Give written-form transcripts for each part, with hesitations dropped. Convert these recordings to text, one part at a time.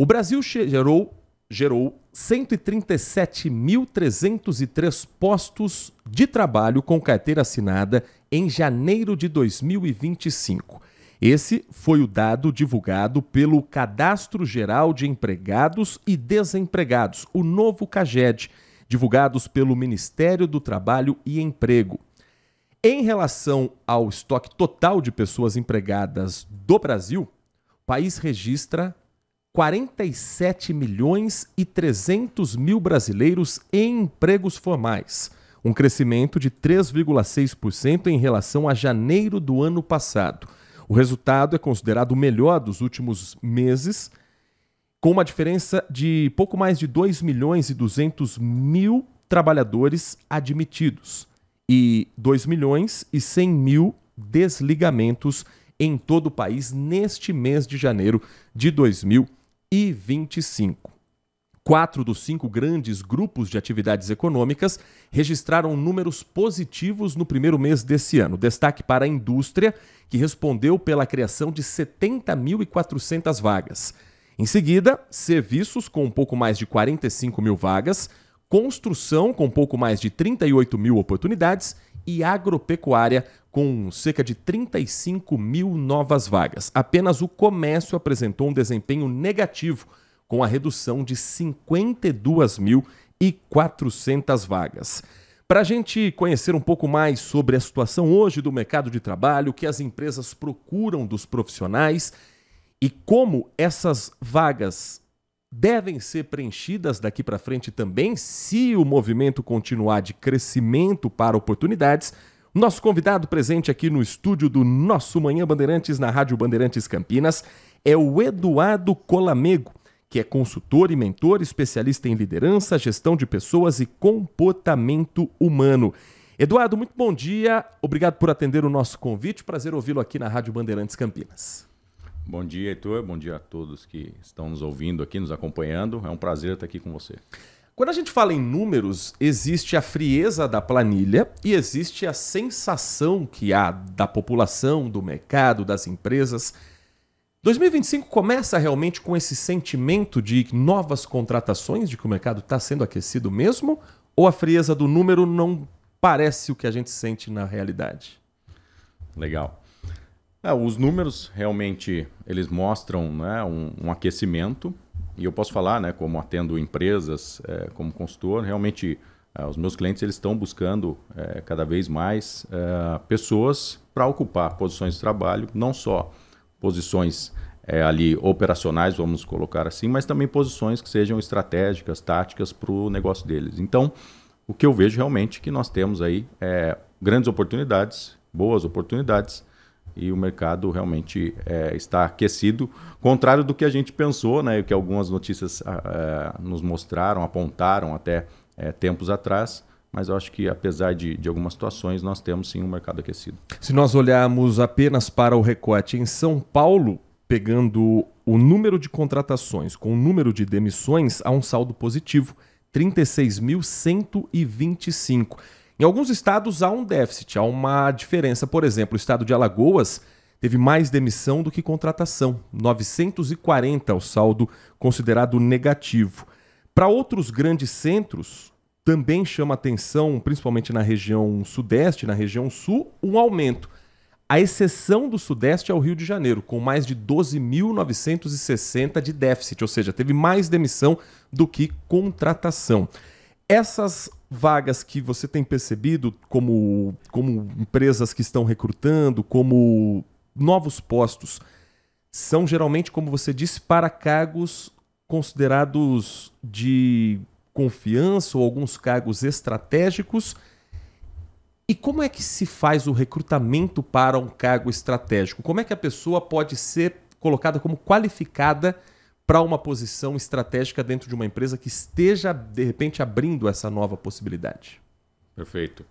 O Brasil gerou 137.303 postos de trabalho com carteira assinada em janeiro de 2025. Esse foi o dado divulgado pelo Cadastro Geral de Empregados e Desempregados, o novo CAGED, divulgados pelo Ministério do Trabalho e Emprego. Em relação ao estoque total de pessoas empregadas do Brasil, o país registra 47.300.000 brasileiros em empregos formais, um crescimento de 3,6% em relação a janeiro do ano passado. O resultado é considerado o melhor dos últimos meses, com uma diferença de pouco mais de 2.200.000 trabalhadores admitidos e 2.100.000 desligamentos em todo o país neste mês de janeiro de 2025. 4 dos 5 grandes grupos de atividades econômicas registraram números positivos no primeiro mês desse ano. Destaque para a indústria, que respondeu pela criação de 70.400 vagas. Em seguida, serviços com um pouco mais de 45.000 vagas, construção com um pouco mais de 38.000 oportunidades e agropecuária com cerca de 35.000 novas vagas. Apenas o comércio apresentou um desempenho negativo, com a redução de 52.400 vagas. Para a gente conhecer um pouco mais sobre a situação hoje do mercado de trabalho, o que as empresas procuram dos profissionais e como essas vagas devem ser preenchidas daqui para frente também, se o movimento continuar de crescimento para oportunidades, nosso convidado presente aqui no estúdio do nosso Manhã Bandeirantes, na Rádio Bandeirantes Campinas, é o Eduardo Colamego, que é consultor e mentor, especialista em liderança, gestão de pessoas e comportamento humano. Eduardo, muito bom dia. Obrigado por atender o nosso convite. Prazer ouvi-lo aqui na Rádio Bandeirantes Campinas. Bom dia, Heitor. Bom dia a todos que estão nos ouvindo aqui, nos acompanhando. É um prazer estar aqui com você. Quando a gente fala em números, existe a frieza da planilha e existe a sensação que há da população, do mercado, das empresas. 2025 começa realmente com esse sentimento de novas contratações, de que o mercado está sendo aquecido mesmo? Ou a frieza do número não parece o que a gente sente na realidade? Legal. Os números realmente eles mostram, né, um aquecimento. E eu posso falar, né, como atendo empresas, como consultor, realmente os meus clientes eles estão buscando cada vez mais pessoas para ocupar posições de trabalho, não só posições ali operacionais, vamos colocar assim, mas também posições que sejam estratégicas, táticas para o negócio deles. Então, o que eu vejo realmente é que nós temos aí grandes oportunidades, boas oportunidades, e o mercado realmente está aquecido, contrário do que a gente pensou, né, que algumas notícias nos mostraram, apontaram até tempos atrás. Mas eu acho que, apesar de algumas situações, nós temos sim um mercado aquecido. Se nós olharmos apenas para o recorte em São Paulo, pegando o número de contratações com o número de demissões, há um saldo positivo, 36.125. Em alguns estados há um déficit, há uma diferença. Por exemplo, o estado de Alagoas teve mais demissão do que contratação, 940 o saldo considerado negativo. Para outros grandes centros, também chama atenção, principalmente na região sudeste, na região sul, um aumento. A exceção do sudeste é o Rio de Janeiro, com mais de 12.960 de déficit, ou seja, teve mais demissão do que contratação. Essas vagas que você tem percebido como empresas que estão recrutando, como novos postos, são geralmente, como você disse, para cargos considerados de confiança ou alguns cargos estratégicos. E como é que se faz o recrutamento para um cargo estratégico? Como é que a pessoa pode ser colocada como qualificada para uma posição estratégica dentro de uma empresa que esteja, de repente, abrindo essa nova possibilidade? Perfeito.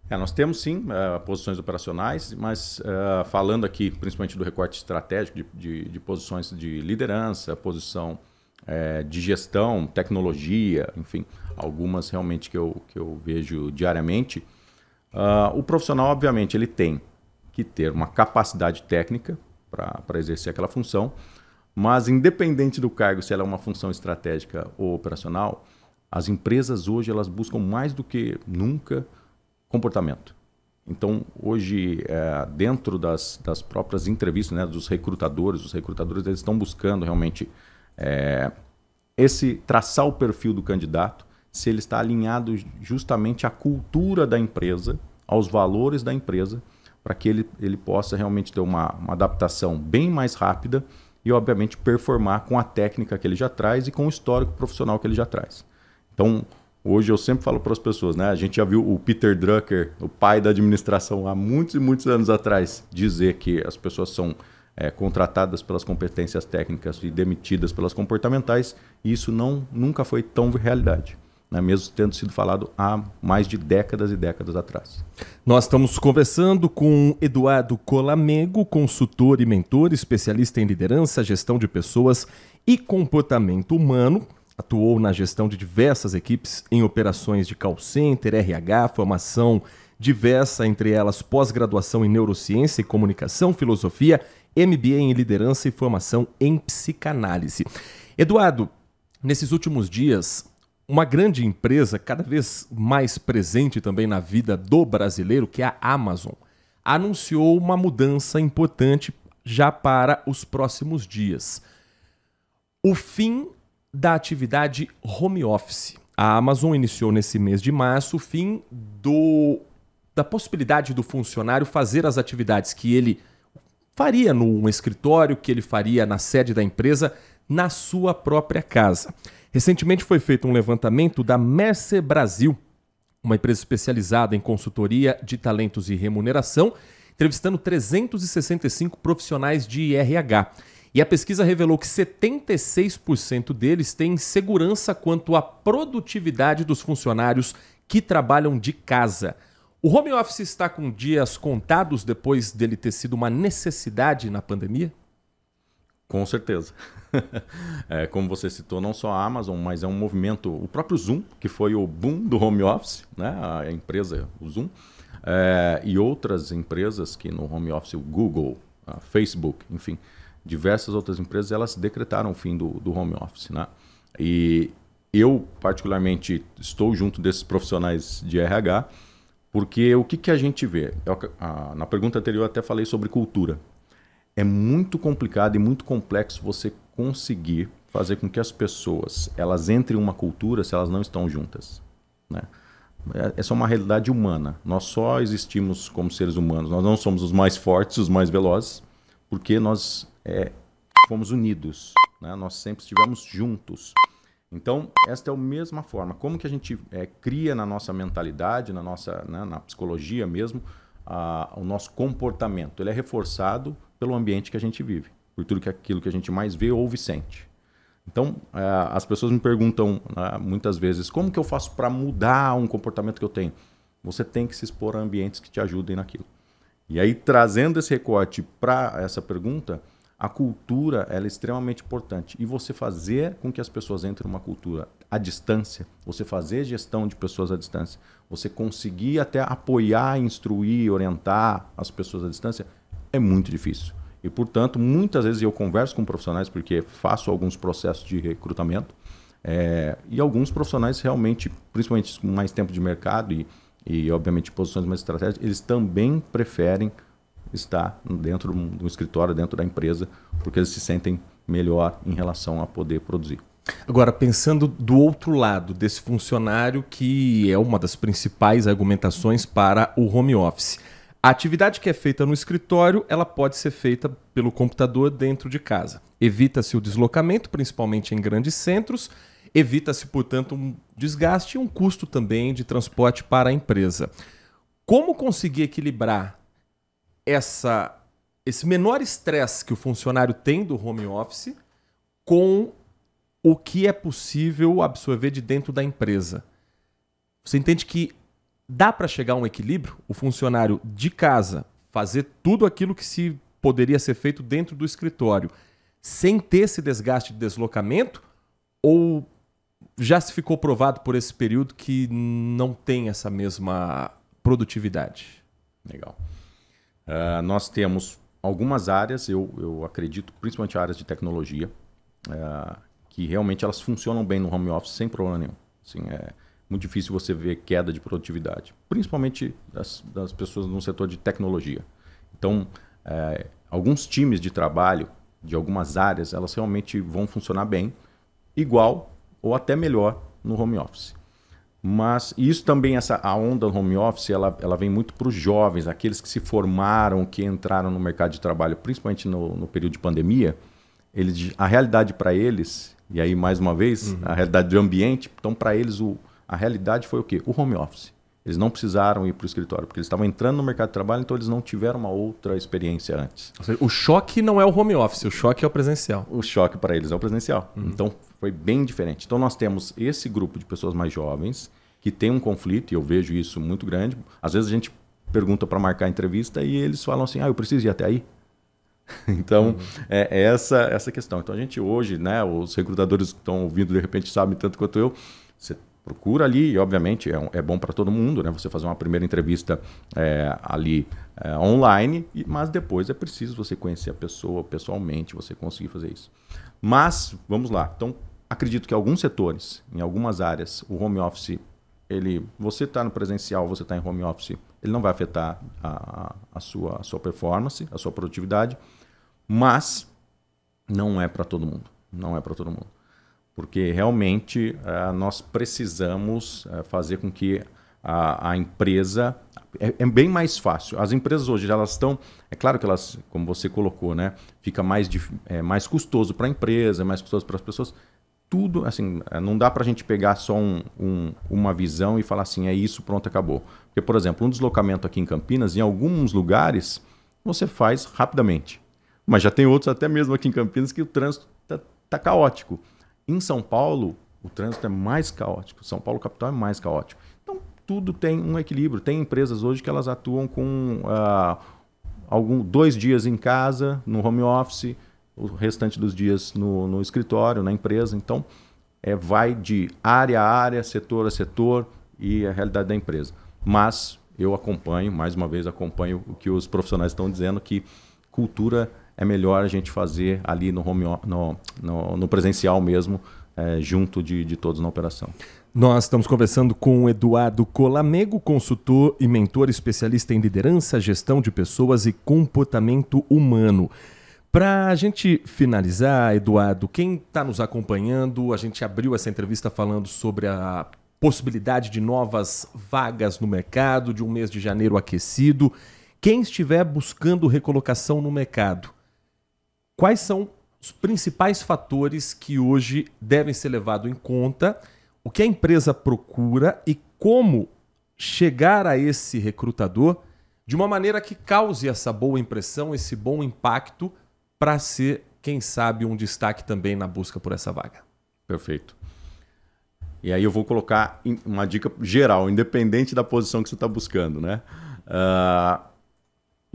Nós temos sim posições operacionais, mas falando aqui principalmente do recorte estratégico de posições de liderança, posição de gestão, tecnologia, enfim, algumas realmente que eu vejo diariamente. O profissional, obviamente, ele tem que ter uma capacidade técnica para exercer aquela função, Mas independente do cargo, se ela é uma função estratégica ou operacional, as empresas hoje elas buscam mais do que nunca comportamento. Então, hoje, dentro das próprias entrevistas, né, dos recrutadores, os recrutadores eles estão buscando realmente traçar o perfil do candidato, se ele está alinhado justamente à cultura da empresa, aos valores da empresa, para que ele possa realmente ter uma adaptação bem mais rápida e, obviamente, performar com a técnica que ele já traz e com o histórico profissional que ele já traz. Então, hoje eu sempre falo para as pessoas, né? A gente já viu o Peter Drucker, o pai da administração, há muitos e muitos anos atrás, dizer que as pessoas são contratadas pelas competências técnicas e demitidas pelas comportamentais, e isso nunca foi tão realidade, né? Mesmo tendo sido falado há mais de décadas e décadas atrás. Nós estamos conversando com Eduardo Colamego, consultor e mentor, especialista em liderança, gestão de pessoas e comportamento humano. Atuou na gestão de diversas equipes em operações de call center, RH, formação diversa, entre elas pós-graduação em neurociência e comunicação, filosofia, MBA em liderança e formação em psicanálise. Eduardo, nesses últimos dias, uma grande empresa, cada vez mais presente também na vida do brasileiro, que é a Amazon, anunciou uma mudança importante já para os próximos dias. O fim da atividade home office. A Amazon iniciou nesse mês de março o fim da possibilidade do funcionário fazer as atividades que ele faria num escritório, que ele faria na sede da empresa, na sua própria casa. Recentemente foi feito um levantamento da Mercer Brasil, uma empresa especializada em consultoria de talentos e remuneração, entrevistando 365 profissionais de RH. E a pesquisa revelou que 76% deles têm insegurança quanto à produtividade dos funcionários que trabalham de casa. O home office está com dias contados depois dele ter sido uma necessidade na pandemia? Com certeza. Como você citou, não só a Amazon, mas é um movimento, o próprio Zoom, que foi o boom do home office, né? A empresa, o Zoom, e outras empresas que no home office, o Google, a Facebook, enfim, diversas outras empresas, elas decretaram o fim do home office, né? E eu, particularmente, estou junto desses profissionais de RH, porque o que a gente vê? Na pergunta anterior eu até falei sobre cultura. É muito complicado e muito complexo você conseguir fazer com que as pessoas elas entrem em uma cultura se elas não estão juntas, né? Essa é uma realidade humana. Nós só existimos como seres humanos. Nós não somos os mais fortes, os mais velozes, porque nós fomos unidos, né? Nós sempre estivemos juntos. Então, esta é a mesma forma. Como que a gente cria na nossa mentalidade, na psicologia mesmo, o nosso comportamento? Ele é reforçado pelo ambiente que a gente vive, por tudo aquilo que a gente mais vê, ouve e sente. Então, as pessoas me perguntam muitas vezes, como que eu faço para mudar um comportamento que eu tenho? Você tem que se expor a ambientes que te ajudem naquilo. E aí, trazendo esse recorte para essa pergunta, a cultura ela é extremamente importante. E você fazer com que as pessoas entrem numa cultura à distância, você fazer gestão de pessoas à distância, você conseguir até apoiar, instruir, orientar as pessoas à distância, é muito difícil. E, portanto, muitas vezes eu converso com profissionais, porque faço alguns processos de recrutamento, e alguns profissionais realmente, principalmente com mais tempo de mercado e obviamente, posições mais estratégicas, eles também preferem estar dentro do escritório, dentro da empresa, porque eles se sentem melhor em relação a poder produzir. Agora, pensando do outro lado desse funcionário, que é uma das principais argumentações para o home office. A atividade que é feita no escritório, ela pode ser feita pelo computador dentro de casa. Evita-se o deslocamento, principalmente em grandes centros. Evita-se, portanto, um desgaste e um custo também de transporte para a empresa. Como conseguir equilibrar esse menor estresse que o funcionário tem do home office com o que é possível absorver de dentro da empresa? Você entende que dá para chegar a um equilíbrio? O funcionário de casa fazer tudo aquilo que se poderia ser feito dentro do escritório sem ter esse desgaste de deslocamento? Ou já se ficou provado por esse período que não tem essa mesma produtividade? Legal. Nós temos algumas áreas, eu acredito, principalmente áreas de tecnologia, que realmente elas funcionam bem no home office sem problema nenhum. Assim, é muito difícil você ver queda de produtividade, principalmente das pessoas no setor de tecnologia. Então, alguns times de trabalho de algumas áreas, elas realmente vão funcionar bem, igual ou até melhor no home office. Mas isso também, a onda no home office, ela vem muito para os jovens, aqueles que se formaram, que entraram no mercado de trabalho, principalmente no período de pandemia. A realidade para eles, e aí mais uma vez, a realidade do ambiente, então para eles a realidade foi o quê? O home office. Eles não precisaram ir para o escritório, porque eles estavam entrando no mercado de trabalho, então eles não tiveram uma outra experiência antes. Ou seja, o choque não é o home office, o choque é o presencial. O choque para eles é o presencial. Então foi bem diferente. Então nós temos esse grupo de pessoas mais jovens que tem um conflito, e eu vejo isso muito grande. Às vezes a gente pergunta para marcar a entrevista e eles falam assim, eu preciso ir até aí. Então, é essa questão. Então a gente hoje, né, os recrutadores que estão ouvindo de repente sabem tanto quanto eu, você procura ali, e obviamente é bom para todo mundo, né? Você fazer uma primeira entrevista ali online, mas depois é preciso você conhecer a pessoa pessoalmente, você conseguir fazer isso. Mas, vamos lá. Então, acredito que em alguns setores, em algumas áreas, o home office, você está no presencial, você está em home office, ele não vai afetar a sua performance, a sua produtividade, mas não é para todo mundo. Não é para todo mundo. Porque realmente nós precisamos fazer com que a empresa... É bem mais fácil. As empresas hoje, elas estão... É claro que elas, como você colocou, né, fica mais custoso para a empresa, mais custoso para as pessoas. Tudo, assim, não dá para a gente pegar só uma visão e falar assim, é isso, pronto, acabou. Porque, por exemplo, um deslocamento aqui em Campinas, em alguns lugares, você faz rapidamente. Mas já tem outros, até mesmo aqui em Campinas, que o trânsito está caótico. Em São Paulo, o trânsito é mais caótico. São Paulo capital é mais caótico. Então, tudo tem um equilíbrio. Tem empresas hoje que elas atuam com 2 dias em casa, no home office, o restante dos dias no escritório, na empresa. Então, vai de área a área, setor a setor e a realidade da empresa. Mas eu acompanho, mais uma vez, acompanho o que os profissionais estão dizendo, que cultura é melhor a gente fazer ali no presencial mesmo, junto de todos na operação. Nós estamos conversando com o Eduardo Colamego, consultor e mentor especialista em liderança, gestão de pessoas e comportamento humano. Para a gente finalizar, Eduardo, quem está nos acompanhando, a gente abriu essa entrevista falando sobre a possibilidade de novas vagas no mercado, de um mês de janeiro aquecido. Quem estiver buscando recolocação no mercado, quais são os principais fatores que hoje devem ser levados em conta, o que a empresa procura e como chegar a esse recrutador de uma maneira que cause essa boa impressão, esse bom impacto para ser, quem sabe, um destaque também na busca por essa vaga. Perfeito. E aí eu vou colocar uma dica geral, independente da posição que você está buscando, né?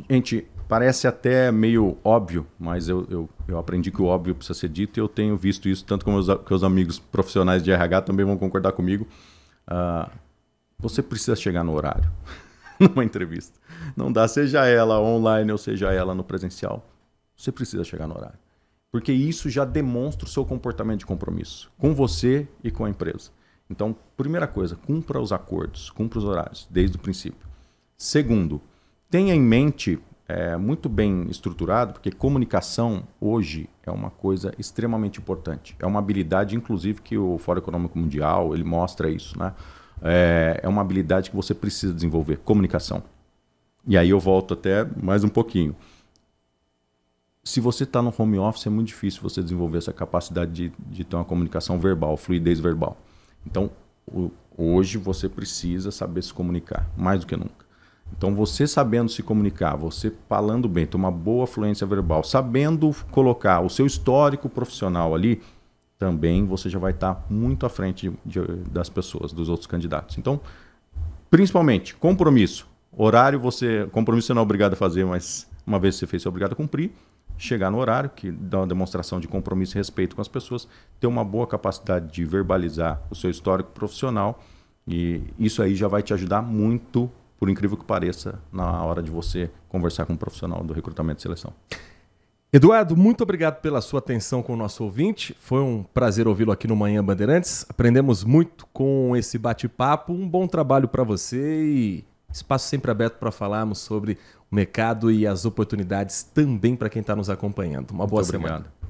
Gente, parece até meio óbvio, mas eu aprendi que o óbvio precisa ser dito e eu tenho visto isso, tanto como os amigos profissionais de RH também vão concordar comigo. Você precisa chegar no horário, numa entrevista. Não dá, seja ela online ou seja ela no presencial. Você precisa chegar no horário. Porque isso já demonstra o seu comportamento de compromisso com você e com a empresa. Então, primeira coisa, cumpra os acordos, cumpra os horários, desde o princípio. Segundo, tenha em mente, muito bem estruturado, porque comunicação hoje é uma coisa extremamente importante. É uma habilidade, inclusive, que o Fórum Econômico Mundial ele mostra isso, né? É uma habilidade que você precisa desenvolver, comunicação. E aí eu volto até mais um pouquinho. Se você está no home office, é muito difícil você desenvolver essa capacidade de ter uma comunicação verbal, fluidez verbal. Então, hoje você precisa saber se comunicar, mais do que nunca. Então, você sabendo se comunicar, você falando bem, ter uma boa fluência verbal, sabendo colocar o seu histórico profissional ali, também você já vai estar muito à frente das pessoas, dos outros candidatos. Então, principalmente, compromisso. Horário, compromisso você não é obrigado a fazer, mas uma vez que você fez, você é obrigado a cumprir. Chegar no horário, que dá uma demonstração de compromisso e respeito com as pessoas, ter uma boa capacidade de verbalizar o seu histórico profissional, e isso aí já vai te ajudar muito por incrível que pareça, na hora de você conversar com um profissional do recrutamento e seleção. Eduardo, muito obrigado pela sua atenção com o nosso ouvinte. Foi um prazer ouvi-lo aqui no Manhã Bandeirantes. Aprendemos muito com esse bate-papo. Um bom trabalho para você e espaço sempre aberto para falarmos sobre o mercado e as oportunidades também para quem está nos acompanhando. Uma boa semana. Obrigado.